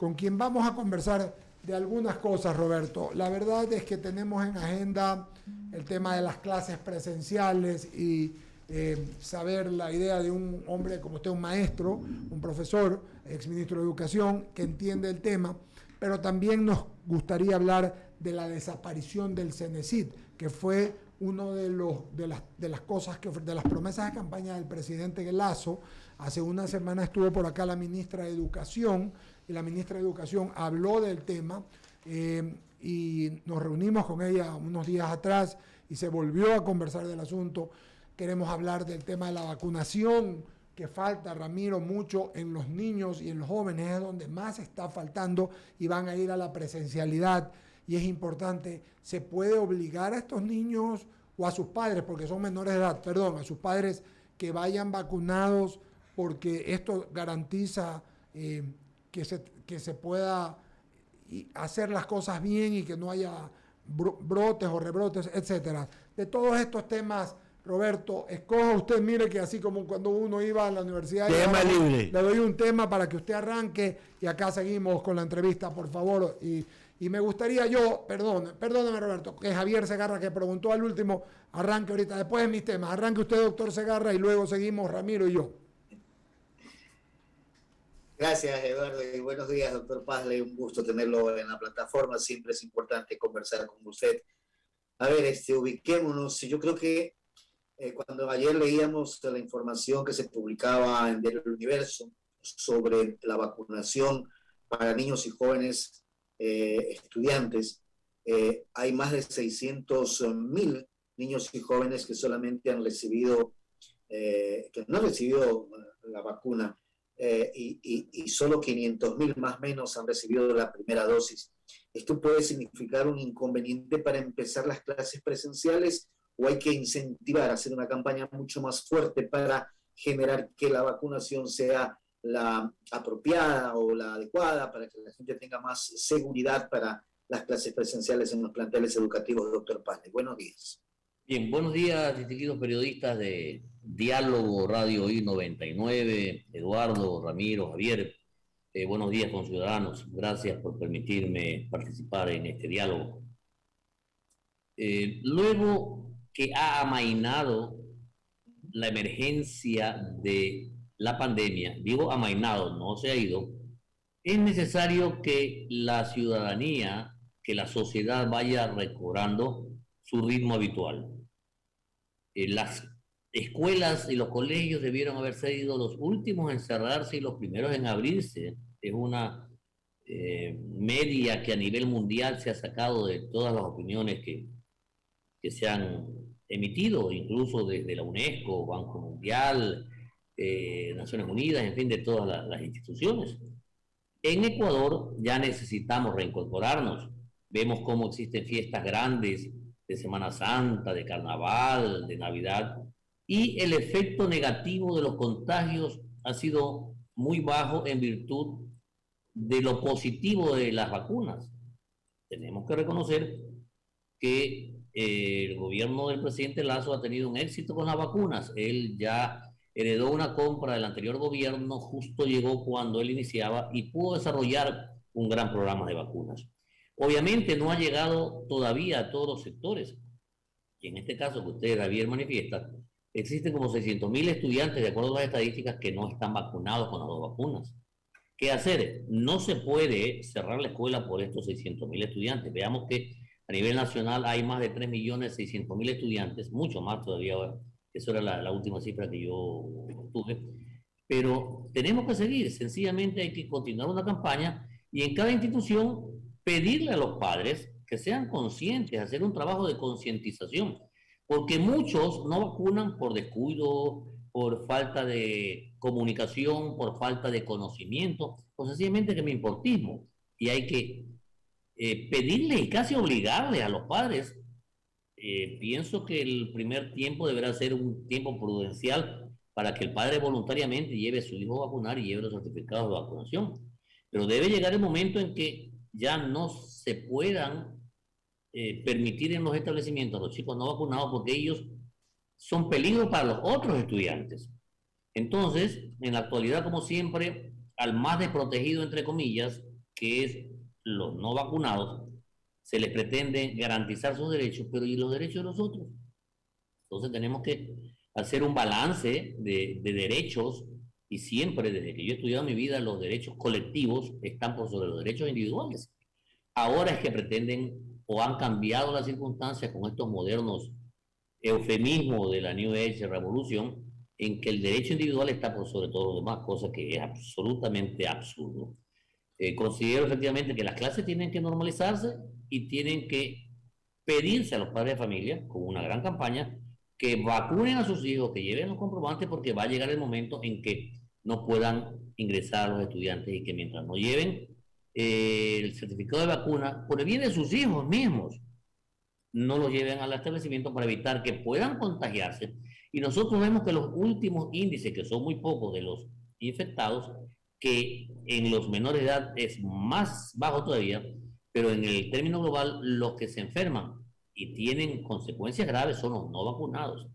con quien vamos a conversar de algunas cosas, Roberto. La verdad es que tenemos en agenda el tema de las clases presenciales y saber la idea de un hombre como usted, un maestro, un profesor, exministro de Educación, que entiende el tema, pero también nos gustaría hablar de la desaparición del CENESID, que fue uno de las cosas, de las promesas de campaña del presidente Lasso. Hace una semana estuvo por acá la ministra de Educación, y la ministra de Educación habló del tema, y nos reunimos con ella unos días atrás y se volvió a conversar del asunto. Queremos hablar del tema de la vacunación, que falta, Ramiro, mucho en los niños y en los jóvenes, es donde más está faltando, y van a ir a la presencialidad. Y es importante, ¿se puede obligar a estos niños o a sus padres, porque son menores de edad, perdón, a sus padres que vayan vacunados, porque esto garantiza que se pueda hacer las cosas bien y que no haya brotes o rebrotes, etcétera? De todos estos temas, Roberto, escoja usted, mire que así como cuando uno iba a la universidad, tema libre. Le doy un tema para que usted arranque y acá seguimos con la entrevista, por favor. Y me gustaría perdóneme, Roberto, que Javier Segarra, que preguntó al último, arranque ahorita, después de mis temas, arranque usted, doctor Segarra, y luego seguimos Ramiro y yo. Gracias, Eduardo, y buenos días, doctor Pazle. Un gusto tenerlo en la plataforma. Siempre es importante conversar con usted. A ver, ubiquémonos. Yo creo que cuando ayer leíamos la información que se publicaba en El Universo sobre la vacunación para niños y jóvenes estudiantes, hay más de 600.000 niños y jóvenes que solamente han recibido, que no han recibido la vacuna, y solo 500.000 más o menos han recibido la primera dosis. ¿Esto puede significar un inconveniente para empezar las clases presenciales, o hay que incentivar, hacer una campaña mucho más fuerte para generar que la vacunación sea la apropiada o la adecuada, para que la gente tenga más seguridad para las clases presenciales en los planteles educativos? Doctor Pazle, buenos días. Bien, buenos días, distinguidos periodistas de Diálogo Radio I-99, Eduardo, Ramiro, Javier. Buenos días, conciudadanos. Gracias por permitirme participar en este diálogo. Luego que ha amainado la emergencia de la pandemia, digo amainado, no se ha ido, es necesario que la ciudadanía, que la sociedad vaya recobrando su ritmo habitual. Las escuelas y los colegios debieron haber sido los últimos en cerrarse y los primeros en abrirse. Es una media que a nivel mundial se ha sacado de todas las opiniones que se han emitido, incluso desde la UNESCO, Banco Mundial, Naciones Unidas, en fin, de todas las instituciones. En Ecuador ya necesitamos reincorporarnos. Vemos cómo existen fiestas grandes de Semana Santa, de Carnaval, de Navidad, y el efecto negativo de los contagios ha sido muy bajo en virtud de lo positivo de las vacunas. Tenemos que reconocer que el gobierno del presidente Lasso ha tenido un éxito con las vacunas. Él ya heredó una compra del anterior gobierno, justo llegó cuando él iniciaba y pudo desarrollar un gran programa de vacunas. Obviamente no ha llegado todavía a todos los sectores, y en este caso que usted, Javier, manifiesta, existen como 600.000 estudiantes, de acuerdo a las estadísticas, que no están vacunados con las dos vacunas. ¿Qué hacer? No se puede cerrar la escuela por estos 600.000 estudiantes. Veamos que a nivel nacional hay más de 3.600.000 estudiantes, mucho más todavía ahora. Eso era la última cifra que yo tuve. Pero tenemos que seguir, sencillamente hay que continuar una campaña y en cada institución pedirle a los padres que sean conscientes, hacer un trabajo de concientización, porque muchos no vacunan por descuido, por falta de comunicación, por falta de conocimiento, o sencillamente que me importismo. Y hay que pedirle y casi obligarle a los padres. Pienso que el primer tiempo deberá ser un tiempo prudencial para que el padre voluntariamente lleve a su hijo a vacunar y lleve los certificados de vacunación. Pero debe llegar el momento en que ya no se puedan permitir en los establecimientos a los chicos no vacunados, porque ellos son peligro para los otros estudiantes. Entonces, en la actualidad, como siempre, al más desprotegido, entre comillas, que es los no vacunados, se les pretende garantizar sus derechos, pero ¿y los derechos de los otros? Entonces tenemos que hacer un balance de derechos, y siempre, desde que yo he estudiado mi vida, los derechos colectivos están por sobre los derechos individuales. Ahora es que pretenden o han cambiado las circunstancias con estos modernos eufemismos de la New Age Revolución, en que el derecho individual está por sobre todo lo demás, cosa que es absolutamente absurdo. Considero efectivamente que las clases tienen que normalizarse y tienen que pedirse a los padres de familia, con una gran campaña, que vacunen a sus hijos, que lleven los comprobantes, porque va a llegar el momento en que no puedan ingresar a los estudiantes y que mientras no lleven el certificado de vacuna, por el bien de sus hijos mismos, no los lleven al establecimiento para evitar que puedan contagiarse. Y nosotros vemos que los últimos índices, que son muy pocos de los infectados, que en los menores de edad es más bajo todavía, pero en el término global los que se enferman y tienen consecuencias graves son los no vacunados,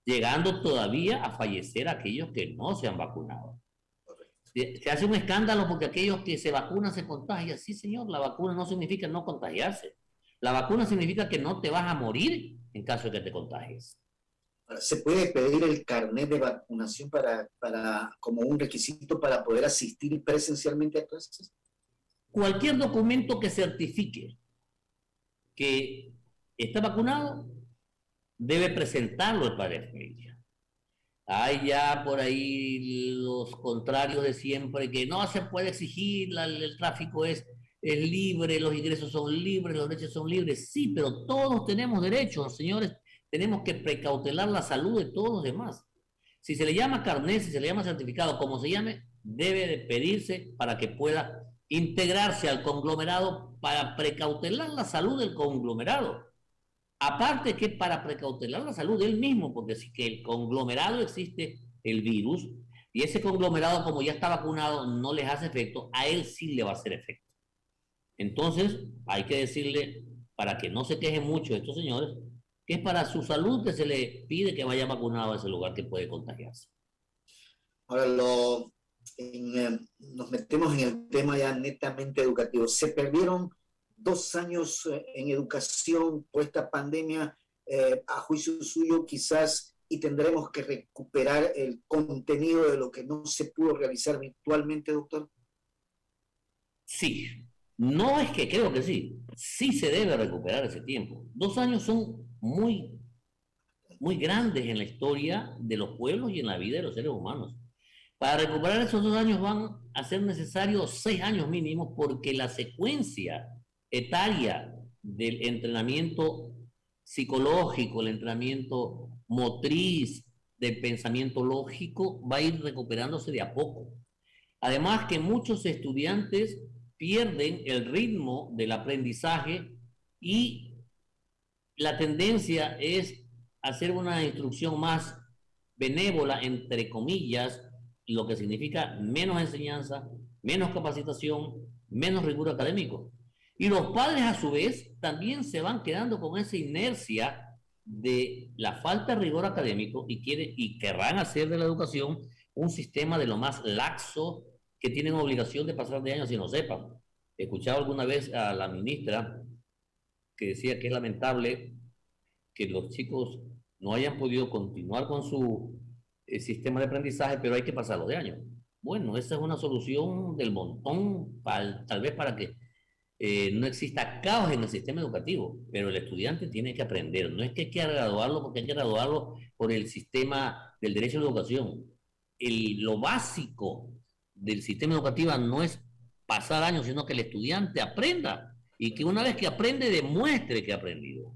llegando todavía a fallecer aquellos que no se han vacunado. Se hace un escándalo porque aquellos que se vacunan se contagian. Sí, señor, la vacuna no significa no contagiarse. La vacuna significa que no te vas a morir en caso de que te contagies. ¿Se puede pedir el carnet de vacunación como un requisito para poder asistir presencialmente a clases? Cualquier documento que certifique que está vacunado debe presentarlo el padre de familia. Hay ya por ahí los contrarios de siempre, que no se puede exigir, el tráfico es libre, los ingresos son libres, los derechos son libres. Sí, pero todos tenemos derechos, señores. Tenemos que precautelar la salud de todos los demás. Si se le llama carnet, si se le llama certificado, como se llame, debe de pedirse para que pueda integrarse al conglomerado para precautelar la salud del conglomerado. Aparte que para precautelar la salud de él mismo, porque si que el conglomerado existe el virus, y ese conglomerado, como ya está vacunado, no les hace efecto, a él sí le va a hacer efecto. Entonces, hay que decirle, para que no se quejen mucho estos señores, que es para su salud que se le pide que vaya vacunado a ese lugar que puede contagiarse. Ahora nos metemos en el tema ya netamente educativo. Se perdieron 2 años en educación por esta pandemia, a juicio suyo quizás, y tendremos que recuperar el contenido de lo que no se pudo realizar virtualmente, doctor. Sí, no es que creo que sí, sí se debe recuperar ese tiempo. 2 años son muy grandes en la historia de los pueblos y en la vida de los seres humanos. Para recuperar esos 2 años van a ser necesarios 6 años mínimos, porque la secuencia etaria del entrenamiento psicológico, el entrenamiento motriz, del pensamiento lógico, va a ir recuperándose de a poco. Además que muchos estudiantes pierden el ritmo del aprendizaje y la tendencia es hacer una instrucción más benévola, entre comillas, lo que significa menos enseñanza, menos capacitación, menos rigor académico. Y los padres, a su vez, también se van quedando con esa inercia de la falta de rigor académico y querrán hacer de la educación un sistema de lo más laxo, que tienen obligación de pasar de años y no sepan. He escuchado alguna vez a la ministra que decía que es lamentable que los chicos no hayan podido continuar con su sistema de aprendizaje, pero hay que pasarlo de año. Bueno, esa es una solución del montón, tal vez para que no exista caos en el sistema educativo, pero el estudiante tiene que aprender. No es que hay que graduarlo porque hay que graduarlo por el sistema del derecho a la educación. Lo básico del sistema educativo no es pasar años, sino que el estudiante aprenda y que una vez que aprende demuestre que ha aprendido.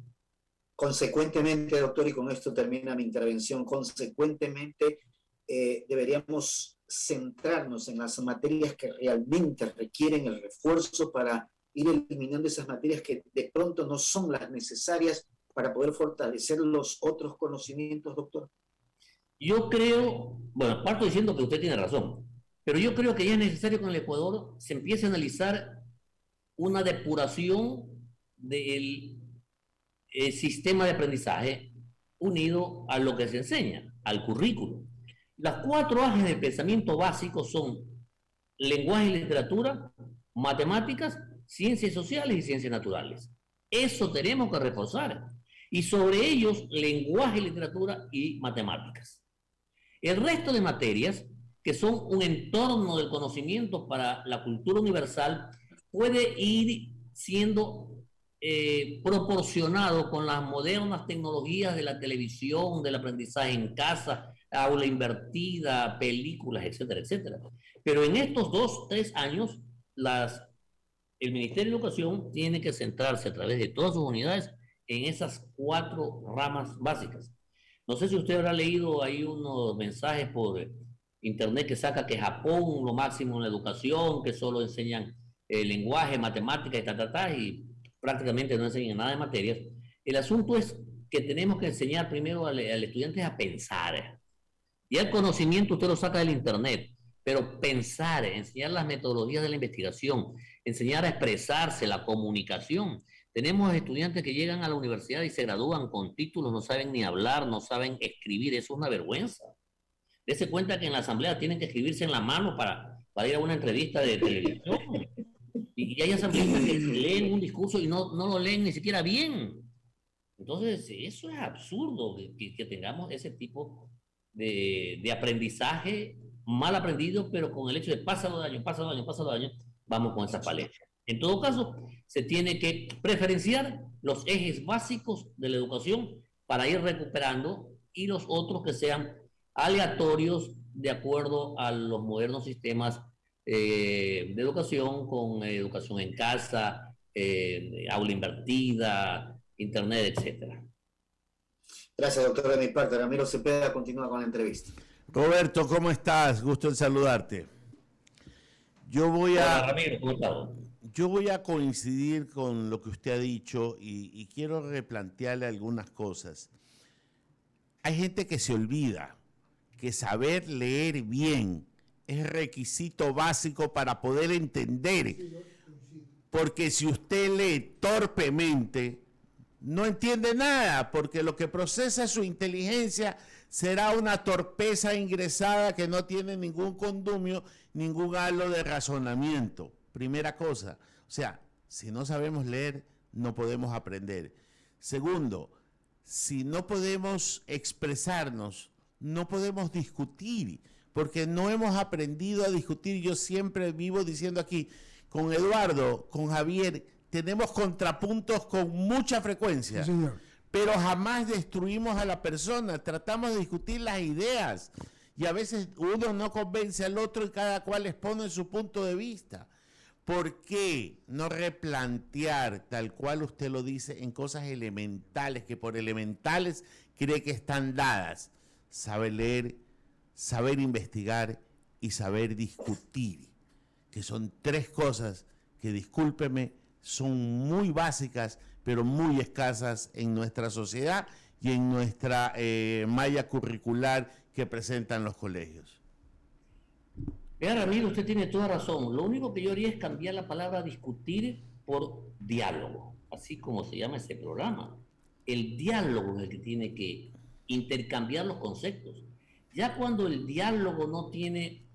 Consecuentemente, doctor, y con esto termina mi intervención, consecuentemente deberíamos centrarnos en las materias que realmente requieren el refuerzo para ir eliminando esas materias que de pronto no son las necesarias para poder fortalecer los otros conocimientos, doctor. Yo creo, bueno, parto diciendo que usted tiene razón, pero yo creo que ya es necesario que en el Ecuador se empiece a analizar una depuración del sistema de aprendizaje unido a lo que se enseña, al currículo. Las 4 ejes de pensamiento básico son lenguaje y literatura, matemáticas, ciencias sociales y ciencias naturales. Eso tenemos que reforzar. Y sobre ellos, lenguaje, literatura y matemáticas. El resto de materias, que son un entorno del conocimiento para la cultura universal, puede ir siendo proporcionado con las modernas tecnologías de la televisión, del aprendizaje en casa, aula invertida, películas, etcétera, etcétera. Pero en estos 2, 3 años, el Ministerio de Educación tiene que centrarse a través de todas sus unidades en esas 4 ramas básicas. No sé si usted habrá leído ahí unos mensajes por internet que saca que Japón lo máximo en la educación, que solo enseñan lenguaje, matemáticas y prácticamente no enseñan nada de materias. El asunto es que tenemos que enseñar primero al estudiante a pensar. Y el conocimiento usted lo saca del internet, pero pensar, enseñar las metodologías de la investigación, enseñar a expresarse, la comunicación. Tenemos estudiantes que llegan a la universidad y se gradúan con títulos, no saben ni hablar, no saben escribir, eso es una vergüenza. Dese cuenta que en la asamblea tienen que escribirse en la mano para ir a una entrevista de televisión. Y hay asambleístas que leen un discurso y no lo leen ni siquiera bien. Entonces, eso es absurdo que tengamos ese tipo de aprendizaje mal aprendido, pero con el hecho de pasa los años, vamos con esa falencia. En todo caso, se tiene que preferenciar los ejes básicos de la educación para ir recuperando y los otros que sean aleatorios de acuerdo a los modernos sistemas de educación, con educación en casa, aula invertida, internet, etcétera. Gracias, doctor. De mi parte, Ramiro Cepeda continúa con la entrevista. Roberto, ¿cómo estás? Gusto en saludarte. Hola, Ramiro, ¿cómo estás? Yo voy a coincidir con lo que usted ha dicho y quiero replantearle algunas cosas. Hay gente que se olvida que saber leer bien es requisito básico para poder entender. Porque si usted lee torpemente, no entiende nada, porque lo que procesa su inteligencia será una torpeza ingresada que no tiene ningún condumio, ningún halo de razonamiento. Primera cosa, o sea, si no sabemos leer, no podemos aprender. Segundo, si no podemos expresarnos, no podemos discutir, porque no hemos aprendido a discutir. Yo siempre vivo diciendo aquí, con Eduardo, con Javier, tenemos contrapuntos con mucha frecuencia, sí, señor, pero jamás destruimos a la persona, tratamos de discutir las ideas y a veces uno no convence al otro y cada cual expone su punto de vista. ¿Por qué no replantear, tal cual usted lo dice, en cosas elementales, que por elementales cree que están dadas? Saber leer, saber investigar y saber discutir, que son 3 cosas que, discúlpeme, son muy básicas, pero muy escasas en nuestra sociedad y en nuestra malla curricular que presentan los colegios. Vea, Ramiro, usted tiene toda razón. Lo único que yo haría es cambiar la palabra discutir por diálogo, así como se llama ese programa. El diálogo es el que tiene que intercambiar los conceptos. Ya cuando el diálogo no tiene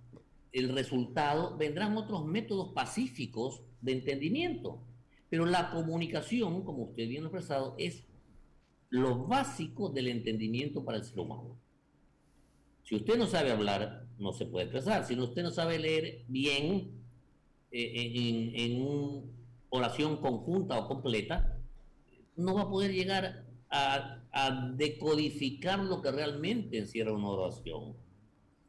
el resultado, vendrán otros métodos pacíficos de entendimiento. Pero la comunicación, como usted bien ha expresado, es lo básico del entendimiento para el ser humano. Si usted no sabe hablar, no se puede expresar. Si usted no sabe leer bien en una oración conjunta o completa, no va a poder llegar a decodificar lo que realmente encierra una oración,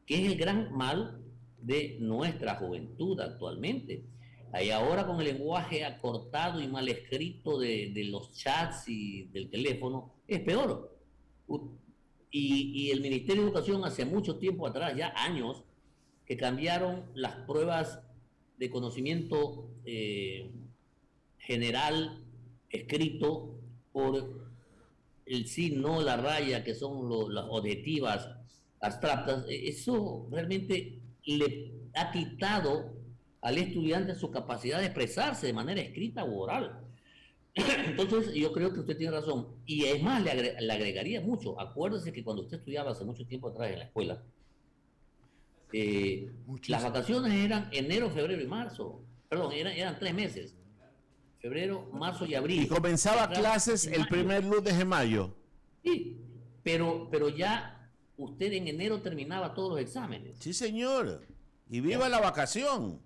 que es el gran mal de nuestra juventud actualmente. Ahí ahora, con el lenguaje acortado y mal escrito de los chats y del teléfono, es peor. Y el Ministerio de Educación hace mucho tiempo atrás, ya años, que cambiaron las pruebas de conocimiento general escrito por el sí, no, la raya, que son las objetivas abstractas. Eso realmente le ha quitado al estudiante su capacidad de expresarse de manera escrita o oral. Entonces, yo creo que usted tiene razón. Y es más, le agregaría mucho. Acuérdese que cuando usted estudiaba hace mucho tiempo atrás en la escuela, las vacaciones eran enero, febrero y marzo. perdón, eran 3 meses. Febrero, marzo y abril. Y comenzaba clases el primer lunes de mayo. Sí, pero ya usted en enero terminaba todos los exámenes. Sí, señor. Y viva la vacación.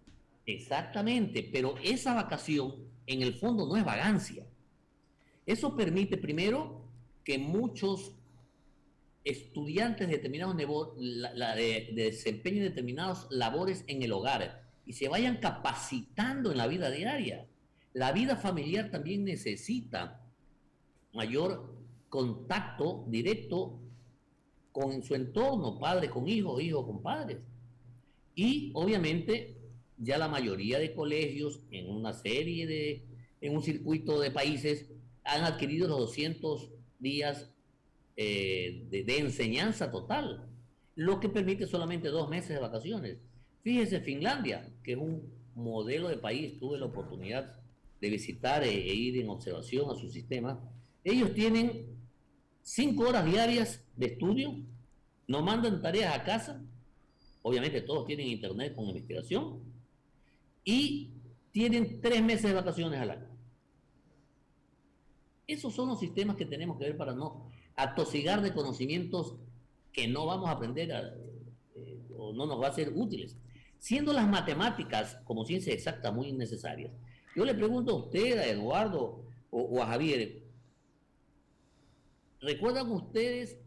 Exactamente, pero esa vacación en el fondo no es vagancia. Eso permite primero que muchos estudiantes de determinados de desempeño determinadas labores en el hogar y se vayan capacitando en la vida diaria. La vida familiar también necesita mayor contacto directo con su entorno, padre con hijos, hijos con padres. Y obviamente ya la mayoría de colegios en un circuito de países han adquirido los 200 días de enseñanza total, lo que permite solamente 2 meses de vacaciones. Fíjese, Finlandia, que es un modelo de país, tuve la oportunidad de visitar e ir en observación a su sistema. Ellos tienen 5 horas diarias de estudio, no mandan tareas a casa, obviamente todos tienen internet con investigación, y tienen 3 meses de vacaciones al año. Esos son los sistemas que tenemos que ver para no atosigar de conocimientos que no vamos a aprender o no nos va a ser útiles. Siendo las matemáticas como ciencia exacta muy necesarias, yo le pregunto a usted, a Eduardo o a Javier, ¿recuerdan ustedes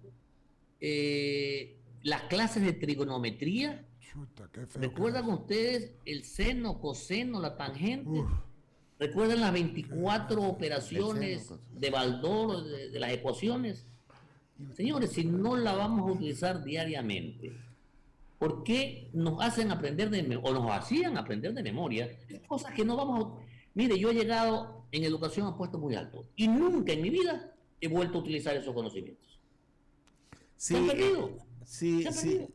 las clases de trigonometría? Chuta, qué feo. ¿Recuerdan ustedes el seno, coseno, la tangente? ¿Recuerdan las 24 operaciones de Baldor, de las ecuaciones? Señores, si no la vamos a utilizar diariamente, ¿por qué nos hacen aprender o nos hacían aprender de memoria cosas que no vamos a... Mire, yo he llegado en educación a puestos muy altos y nunca en mi vida he vuelto a utilizar esos conocimientos. Sí, ¿Se han perdido?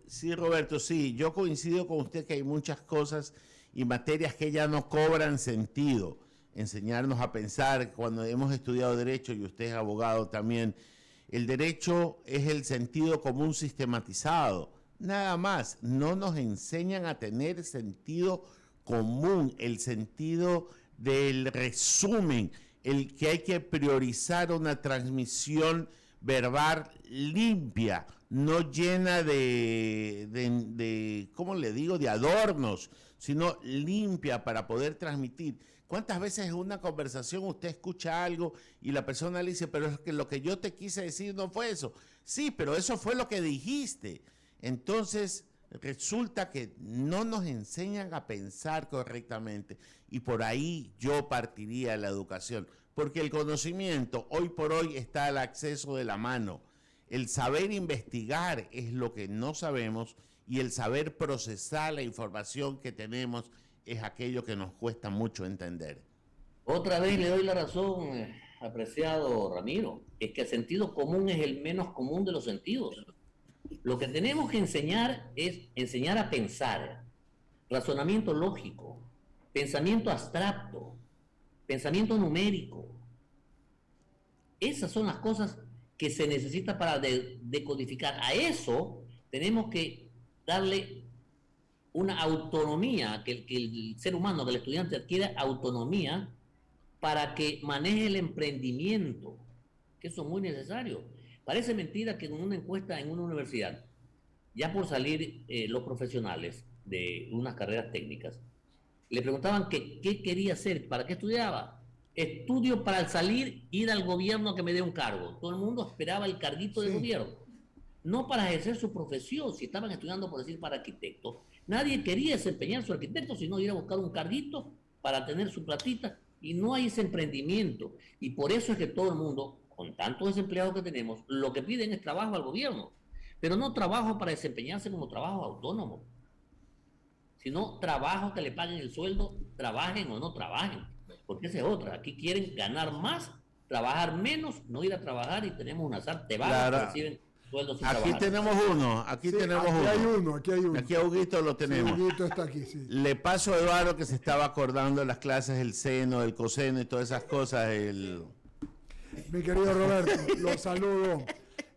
Sí, Roberto, sí, yo coincido con usted que hay muchas cosas y materias que ya no cobran sentido. Enseñarnos a pensar, cuando hemos estudiado Derecho, y usted es abogado también, el derecho es el sentido común sistematizado, nada más. No nos enseñan a tener sentido común, el sentido del resumen, el que hay que priorizar una transmisión verbal limpia, no llena de ¿cómo le digo?, de adornos, sino limpia para poder transmitir. ¿Cuántas veces en una conversación usted escucha algo y la persona le dice, pero es que lo que yo te quise decir no fue eso? Sí, pero eso fue lo que dijiste. Entonces, resulta que no nos enseñan a pensar correctamente y por ahí yo partiría de la educación, porque el conocimiento hoy por hoy está al acceso de la mano. El saber investigar es lo que no sabemos y el saber procesar la información que tenemos es aquello que nos cuesta mucho entender. Otra vez le doy la razón, apreciado Ramiro, es que el sentido común es el menos común de los sentidos. Lo que tenemos que enseñar es enseñar a pensar, razonamiento lógico, pensamiento abstracto, pensamiento numérico. Esas son las cosas que se necesita para decodificar. A eso tenemos que darle una autonomía, que el ser humano, que el estudiante adquiera autonomía para que maneje el emprendimiento, que eso es muy necesario. Parece mentira que en una encuesta en una universidad, ya por salir los profesionales de unas carreras técnicas, le preguntaban qué quería hacer, para qué estudiaba. Estudio para al salir, ir al gobierno a que me dé un cargo. Todo el mundo esperaba el carguito de gobierno. No para ejercer su profesión, si estaban estudiando, por decir, para arquitecto. Nadie quería desempeñar su arquitecto, sino ir a buscar un carguito para tener su platita. Y no hay ese emprendimiento. Y por eso es que todo el mundo, con tantos desempleados que tenemos, lo que piden es trabajo al gobierno. Pero no trabajo para desempeñarse como trabajo autónomo, sino trabajo que le paguen el sueldo, trabajen o no trabajen. Porque esa es otra. Aquí quieren ganar más, trabajar menos, no ir a trabajar y tenemos una sarta vagas que reciben sueldos sin trabajar. Aquí tenemos uno. Aquí hay uno. Aquí a Huguito lo tenemos. Sí, Huguito está aquí, sí. Le paso a Eduardo que se estaba acordando de las clases del seno, del coseno y todas esas cosas. Mi querido Roberto, lo saludo.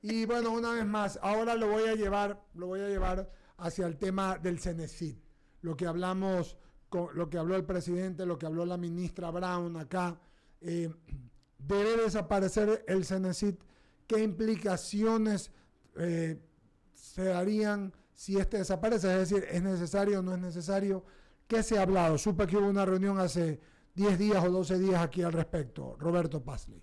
Y bueno, una vez más, ahora lo voy a llevar hacia el tema del CENESID, lo que hablamos con lo que habló el presidente, lo que habló la ministra Brown acá, debe desaparecer el Cenecit. ¿Qué implicaciones se darían si este desaparece? Es decir, ¿es necesario o no es necesario? ¿Qué se ha hablado? Supe que hubo una reunión hace 10 días o 12 días aquí al respecto. Roberto Pazley.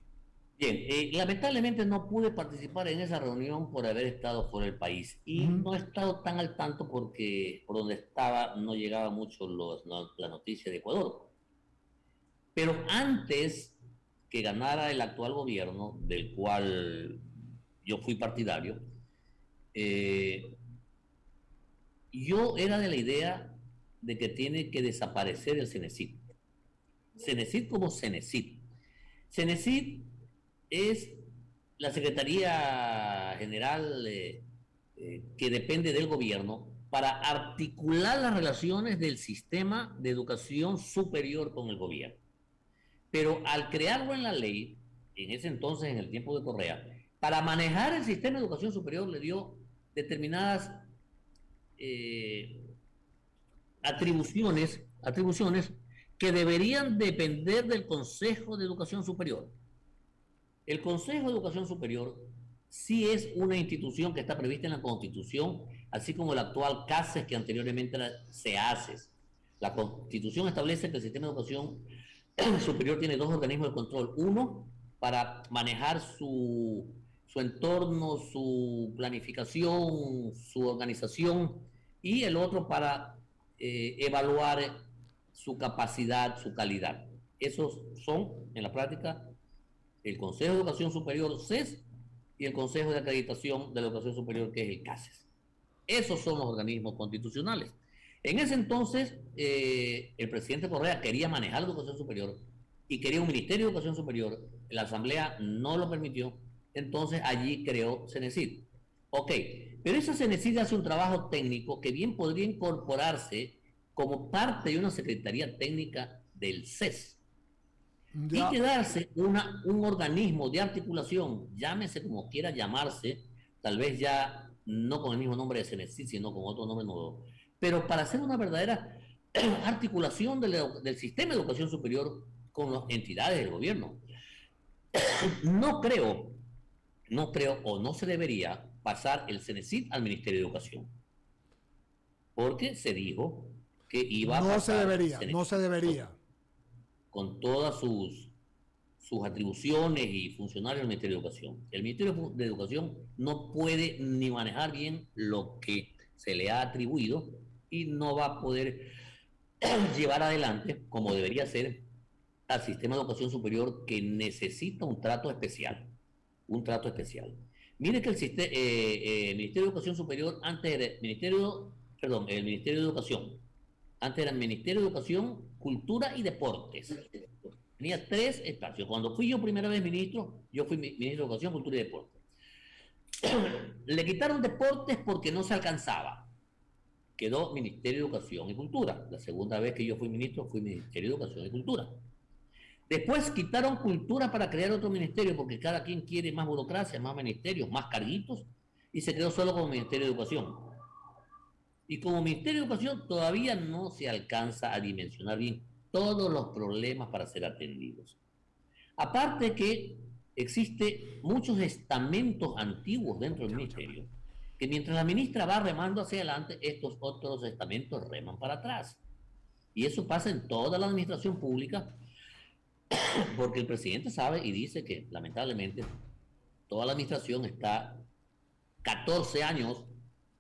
Bien, lamentablemente no pude participar en esa reunión por haber estado fuera del país y no he estado tan al tanto porque por donde estaba no llegaba mucho la noticia de Ecuador. Pero antes que ganara el actual gobierno, del cual yo fui partidario, yo era de la idea de que tiene que desaparecer el Cenecit. Cenecit como Cenecit. Cenecit es la Secretaría General que depende del gobierno para articular las relaciones del sistema de educación superior con el gobierno. Pero al crearlo en la ley, en ese entonces, en el tiempo de Correa, para manejar el sistema de educación superior le dio determinadas atribuciones que deberían depender del Consejo de Educación Superior. El Consejo de Educación Superior sí es una institución que está prevista en la Constitución, así como el actual CASES que anteriormente era CEACES. La Constitución establece que el sistema de educación superior tiene dos organismos de control. Uno, para manejar su entorno, su planificación, su organización, y el otro para evaluar su capacidad, su calidad. Esos son, en la práctica, el Consejo de Educación Superior, CES, y el Consejo de Acreditación de la Educación Superior, que es el CASES. Esos son los organismos constitucionales. En ese entonces, el presidente Correa quería manejar la educación superior y quería un Ministerio de Educación Superior. La Asamblea no lo permitió, entonces allí creó Cenecit. Ok, pero esa Cenecit hace un trabajo técnico que bien podría incorporarse como parte de una Secretaría Técnica del CES. Ya. Y quedarse un organismo de articulación, llámese como quiera llamarse, tal vez ya no con el mismo nombre de Cenecit, sino con otro nombre nuevo, pero para hacer una verdadera articulación del sistema de educación superior con las entidades del gobierno. No creo o no se debería pasar el Cenecit al Ministerio de Educación, porque se dijo que iba a pasar no se debería. Con todas sus atribuciones y funcionarios del Ministerio de Educación. El Ministerio de Educación no puede ni manejar bien lo que se le ha atribuido y no va a poder llevar adelante, como debería ser, al sistema de educación superior, que necesita un trato especial. Un trato especial. Mire que el Ministerio de Educación Superior antes era el Ministerio de Educación. Antes era el Ministerio de Educación, Cultura y Deportes. Tenía 3 espacios. Cuando fui yo primera vez ministro, yo fui ministro de Educación, Cultura y Deportes. Le quitaron deportes porque no se alcanzaba. Quedó Ministerio de Educación y Cultura. La segunda vez que yo fui ministro, fui Ministerio de Educación y Cultura. Después quitaron Cultura para crear otro ministerio, porque cada quien quiere más burocracia, más ministerios, más carguitos, y se quedó solo como Ministerio de Educación. Y como Ministerio de Educación todavía no se alcanza a dimensionar bien todos los problemas para ser atendidos. Aparte que existen muchos estamentos antiguos dentro del ministerio, que mientras la ministra va remando hacia adelante, estos otros estamentos reman para atrás. Y eso pasa en toda la administración pública, porque el presidente sabe y dice que lamentablemente toda la administración está 14 años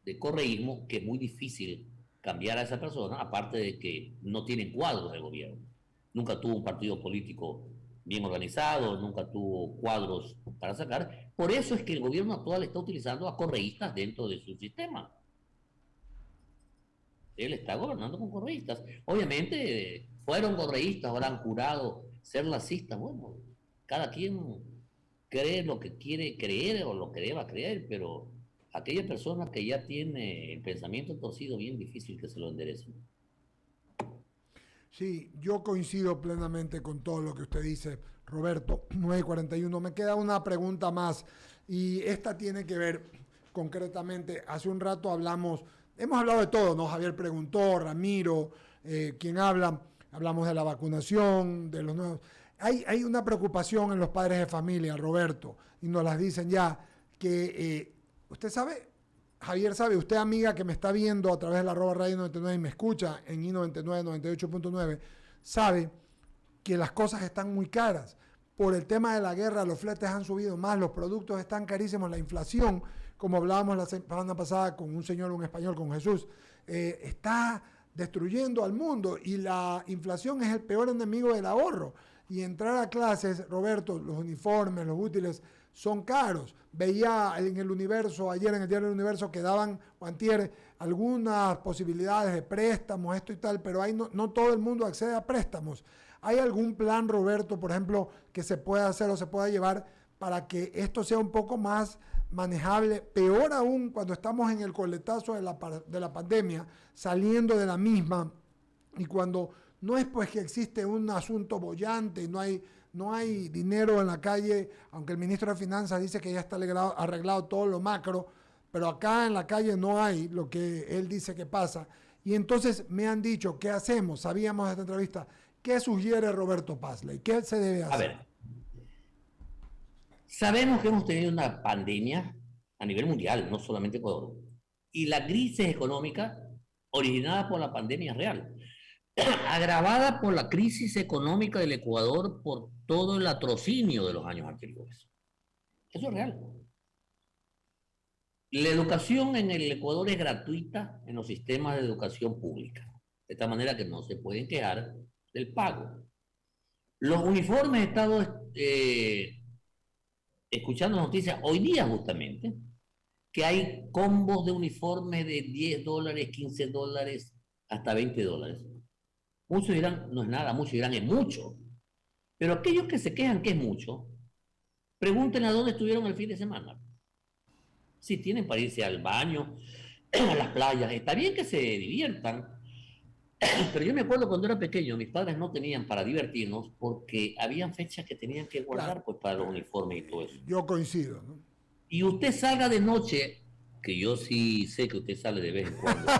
de correísmo, que es muy difícil cambiar a esa persona, aparte de que no tienen cuadros del gobierno. Nunca tuvo un partido político bien organizado, nunca tuvo cuadros para sacar. Por eso es que el gobierno actual está utilizando a correístas dentro de su sistema. Él está gobernando con correístas. Obviamente fueron correístas, ahora han jurado ser lacistas. Bueno, cada quien cree lo que quiere creer o lo que deba creer, pero aquella persona que ya tiene el pensamiento torcido, bien difícil que se lo enderecen. Sí, yo coincido plenamente con todo lo que usted dice, Roberto. 9:41. Me queda una pregunta más y esta tiene que ver concretamente, hace un rato hemos hablado de todo, ¿no? Javier preguntó, Ramiro, quien habla, hablamos de la vacunación, de los nuevos. Hay una preocupación en los padres de familia, Roberto, y nos las dicen ya, que usted sabe, Javier sabe, usted amiga que me está viendo a través de la @radio 99 y me escucha en I99 98.9, sabe que las cosas están muy caras. Por el tema de la guerra, los fletes han subido más, los productos están carísimos, la inflación, como hablábamos la semana pasada con un señor, un español, con Jesús, está destruyendo al mundo y la inflación es el peor enemigo del ahorro. Y entrar a clases, Roberto, los uniformes, los útiles, son caros. Veía en el Universo, ayer en el diario del Universo, que daban, o antier, algunas posibilidades de préstamos, esto y tal, pero ahí no todo el mundo accede a préstamos. ¿Hay algún plan, Roberto, por ejemplo, que se pueda hacer o se pueda llevar para que esto sea un poco más manejable? Peor aún cuando estamos en el coletazo de la pandemia, saliendo de la misma, y cuando no es pues que existe un asunto boyante y no hay dinero en la calle, aunque el ministro de Finanzas dice que ya está arreglado todo lo macro, pero acá en la calle no hay lo que él dice que pasa. Y entonces me han dicho, ¿qué hacemos? Sabíamos de esta entrevista. ¿Qué sugiere Roberto Pazley? ¿Qué se debe hacer? A ver, sabemos que hemos tenido una pandemia a nivel mundial, no solamente Ecuador, y la crisis económica originada por la pandemia es real, agravada por la crisis económica del Ecuador por todo el latrocinio de los años anteriores. Eso es real. La educación en el Ecuador es gratuita en los sistemas de educación pública, de esta manera que no se pueden quejar del pago. Los uniformes, he estado escuchando noticias hoy día justamente, que hay combos de uniformes de $10, $15, hasta $20. Muchos dirán, no es nada, muchos dirán, es mucho. Pero aquellos que se quejan que es mucho, pregunten a dónde estuvieron el fin de semana. Si tienen para irse al baño, a las playas, está bien que se diviertan. Pero yo me acuerdo cuando era pequeño, mis padres no tenían para divertirnos porque habían fechas que tenían que guardar, claro, pues para los uniformes y todo eso. Yo coincido, ¿no? Y usted salga de noche, que yo sí sé que usted sale de vez en cuando.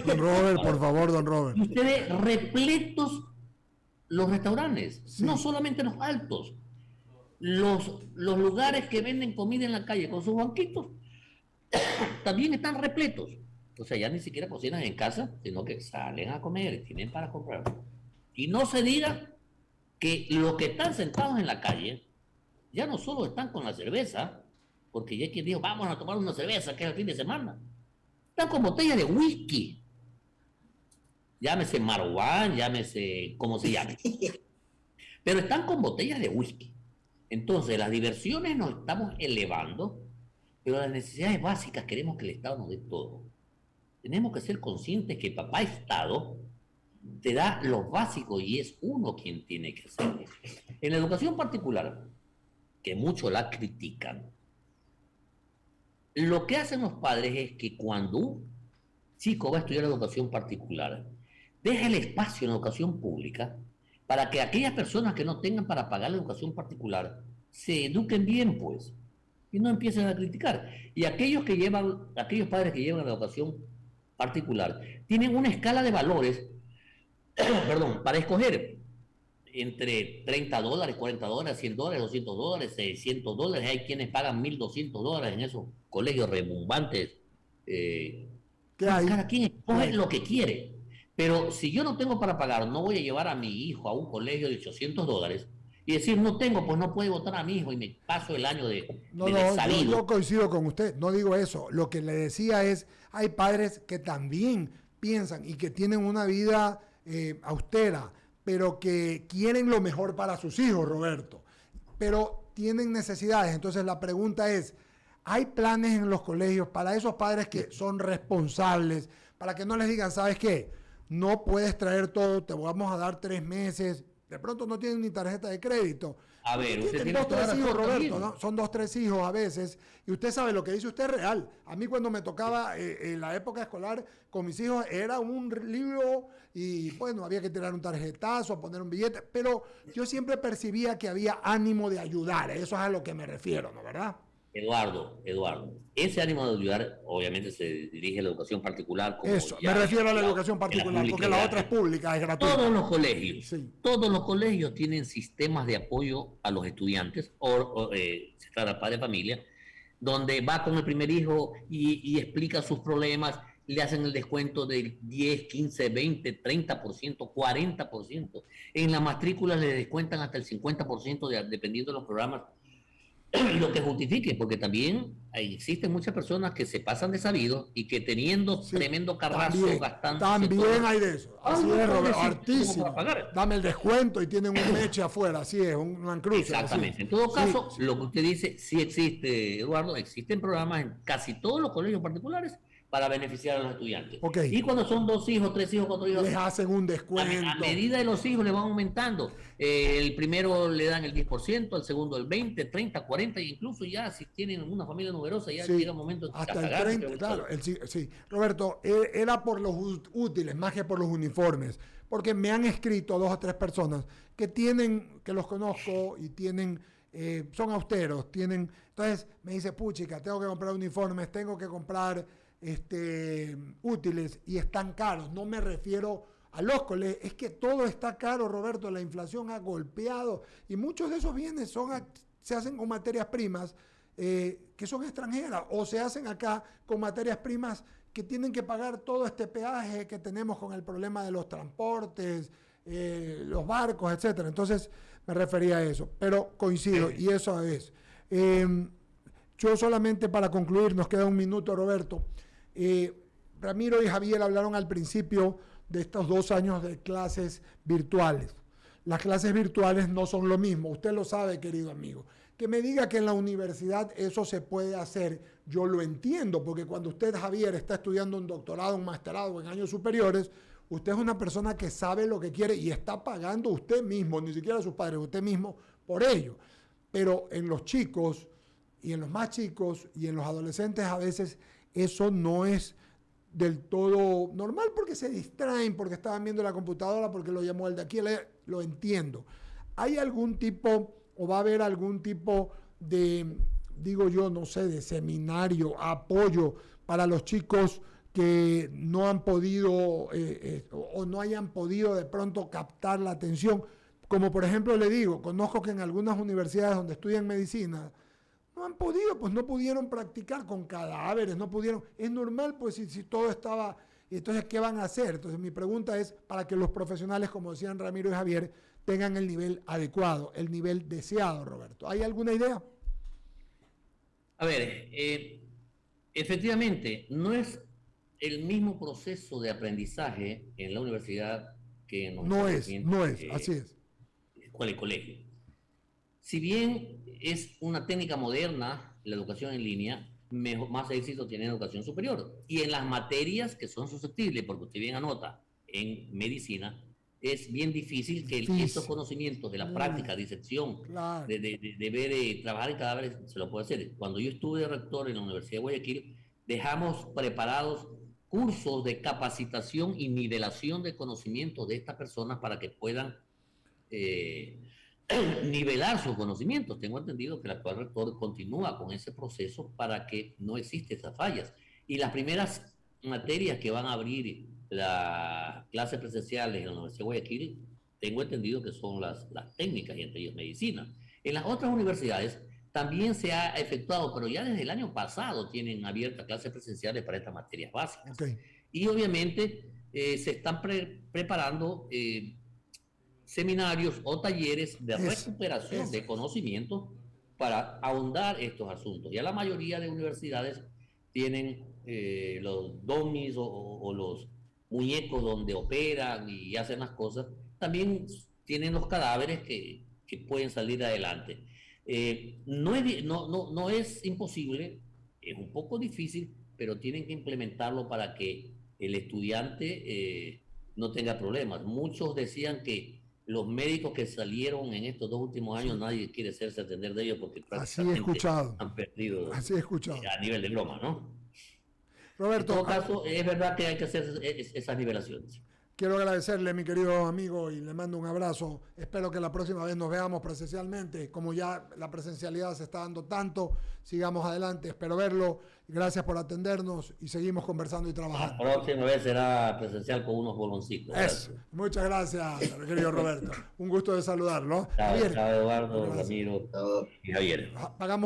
Don Robert, por favor, don Robert. Y usted ve repletos los restaurantes, sí, no solamente los altos, los lugares que venden comida en la calle con sus banquitos, también están repletos. O sea, ya ni siquiera cocinan en casa, sino que salen a comer, tienen para comprar. Y no se diga que los que están sentados en la calle ya no solo están con la cerveza, porque ya hay quien dijo, vamos a tomar una cerveza, que es el fin de semana. Están con botellas de whisky. Llámese Marwan, llámese como se llame. Pero están con botellas de whisky. Entonces, las diversiones nos estamos elevando, pero las necesidades básicas queremos que el Estado nos dé todo. Tenemos que ser conscientes que papá Estado te da lo básico y es uno quien tiene que hacerlo. En la educación particular, que muchos la critican, lo que hacen los padres es que cuando un chico va a estudiar educación particular, deja el espacio en la educación pública para que aquellas personas que no tengan para pagar la educación particular se eduquen bien, pues, y no empiecen a criticar. Y aquellos padres que llevan la educación particular tienen una escala de valores perdón, para escoger entre $30, $40, $100, $200, $600. Hay quienes pagan $1,200 en esos colegios rebombantes. Cada quien escoge lo que quiere. Pero si yo no tengo para pagar, no voy a llevar a mi hijo a un colegio de $800 y decir, no tengo, pues no puede votar a mi hijo y me paso el año de sabido. Yo coincido con usted, no digo eso. Lo que le decía es, hay padres que también piensan y que tienen una vida austera, pero que quieren lo mejor para sus hijos, Roberto, pero tienen necesidades. Entonces la pregunta es, ¿hay planes en los colegios para esos padres que son responsables, para que no les digan, ¿sabes qué? No puedes traer todo, te vamos a dar 3 meses, de pronto no tienen ni tarjeta de crédito. A ver, usted tienen 2, 3 hijos, Roberto, ¿no? Son 2, 3 hijos a veces, y usted sabe, lo que dice usted es real. A mí cuando me tocaba en la época escolar con mis hijos era un libro y bueno, había que tirar un tarjetazo, poner un billete, pero yo siempre percibía que había ánimo de ayudar, eso es a lo que me refiero, ¿no? ¿Verdad? Eduardo, ese ánimo de ayudar obviamente se dirige a la educación particular. Como Eso, me refiero a la educación particular, porque la otra es pública, es gratuita. Todos los colegios tienen sistemas de apoyo a los estudiantes, se trata de padre de familia, donde va con el primer hijo y explica sus problemas, le hacen el descuento del 10, 15, 20, 30%, 40%. En la matrícula le descuentan hasta el 50% dependiendo de los programas. Lo que justifique, porque también existen muchas personas que se pasan de sabidos y que teniendo tremendo carrazo gastando. También hay de eso. Así es, Roberto, hartísimo. Dame el descuento y tienen un meche afuera, así es, un cruce. Exactamente. En todo caso, lo que usted dice, sí existe, Eduardo, existen programas en casi todos los colegios particulares para beneficiar a los estudiantes. Okay. Y cuando son 2 hijos, 3 hijos, 4 hijos, les hacen un descuento. A medida de los hijos le van aumentando. El primero le dan el 10%, el segundo el 20, 30, 40, e incluso ya si tienen una familia numerosa, ya llega un momento de hasta el 30, claro. Sí. Roberto, era por los útiles, más que por los uniformes. Porque me han escrito 2 o 3 personas que los conozco y son austeros, entonces me dice, puchica, tengo que comprar uniformes, tengo que comprar útiles y están caros. No me refiero a los colegios, es que todo está caro, Roberto. La inflación ha golpeado y muchos de esos bienes se hacen con materias primas que son extranjeras, o se hacen acá con materias primas que tienen que pagar todo este peaje que tenemos con el problema de los transportes, los barcos, etcétera. Entonces me refería a eso, pero coincido y eso es. Yo solamente para concluir, nos queda un minuto, Roberto. Ramiro y Javier hablaron al principio de estos 2 años de clases virtuales. Las clases virtuales no son lo mismo, usted lo sabe, querido amigo. Que me diga que en la universidad eso se puede hacer, yo lo entiendo, porque cuando usted, Javier, está estudiando un doctorado, un masterado en años superiores, usted es una persona que sabe lo que quiere y está pagando usted mismo, ni siquiera sus padres, usted mismo por ello. Pero en los chicos y en los más chicos y en los adolescentes a veces eso no es del todo normal, porque se distraen, porque estaban viendo la computadora, porque lo llamó el de aquí, lo entiendo. ¿Hay algún tipo o va a haber algún tipo de, digo yo, no sé, de seminario, apoyo para los chicos que no han podido o no hayan podido de pronto captar la atención? Como por ejemplo le digo, conozco que en algunas universidades donde estudian medicina, no han podido, pues no pudieron practicar con cadáveres, no pudieron. Es normal, pues si todo estaba. Entonces, ¿qué van a hacer? Entonces, mi pregunta es para que los profesionales, como decían Ramiro y Javier, tengan el nivel adecuado, el nivel deseado, Roberto. ¿Hay alguna idea? A ver, efectivamente, no es el mismo proceso de aprendizaje en la universidad que en los no es, así es. Escuela y colegio. Si bien es una técnica moderna, la educación en línea, más éxito tiene en educación superior. Y en las materias que son susceptibles, porque usted bien anota, en medicina, es bien difícil que estos conocimientos de la práctica, disección, claro, de ver, trabajar en cadáveres, se lo puede hacer. Cuando yo estuve de rector en la Universidad de Guayaquil, dejamos preparados cursos de capacitación y nivelación de conocimientos de estas personas para que puedan nivelar sus conocimientos. Tengo entendido que el actual rector continúa con ese proceso para que no existan esas fallas. Y las primeras materias que van a abrir las clases presenciales en la Universidad de Guayaquil, tengo entendido que son las técnicas, y entre ellas medicina. En las otras universidades también se ha efectuado, pero ya desde el año pasado tienen abiertas clases presenciales para estas materias básicas. Okay. Y obviamente se están preparando seminarios o talleres de recuperación de conocimientos para ahondar estos asuntos. Ya la mayoría de universidades tienen los dummies o los muñecos donde operan y hacen las cosas. También tienen los cadáveres que pueden salir adelante. No es imposible, es un poco difícil, pero tienen que implementarlo para que el estudiante no tenga problemas. Muchos decían que los médicos que salieron en estos 2 últimos años, nadie quiere hacerse atender de ellos porque prácticamente han perdido a nivel de broma, ¿no? Roberto, en todo caso, es verdad que hay que hacer esas nivelaciones. Quiero agradecerle, mi querido amigo, y le mando un abrazo. Espero que la próxima vez nos veamos presencialmente. Como ya la presencialidad se está dando tanto, sigamos adelante. Espero verlo. Gracias por atendernos y seguimos conversando y La trabajando. próxima vez será presencial con unos boloncitos. Eso. Muchas gracias, mi querido Roberto. Un gusto de saludarlo. Chao, Javier, chao, Eduardo, gracias. Ramiro Todo. y Javier. Pagamos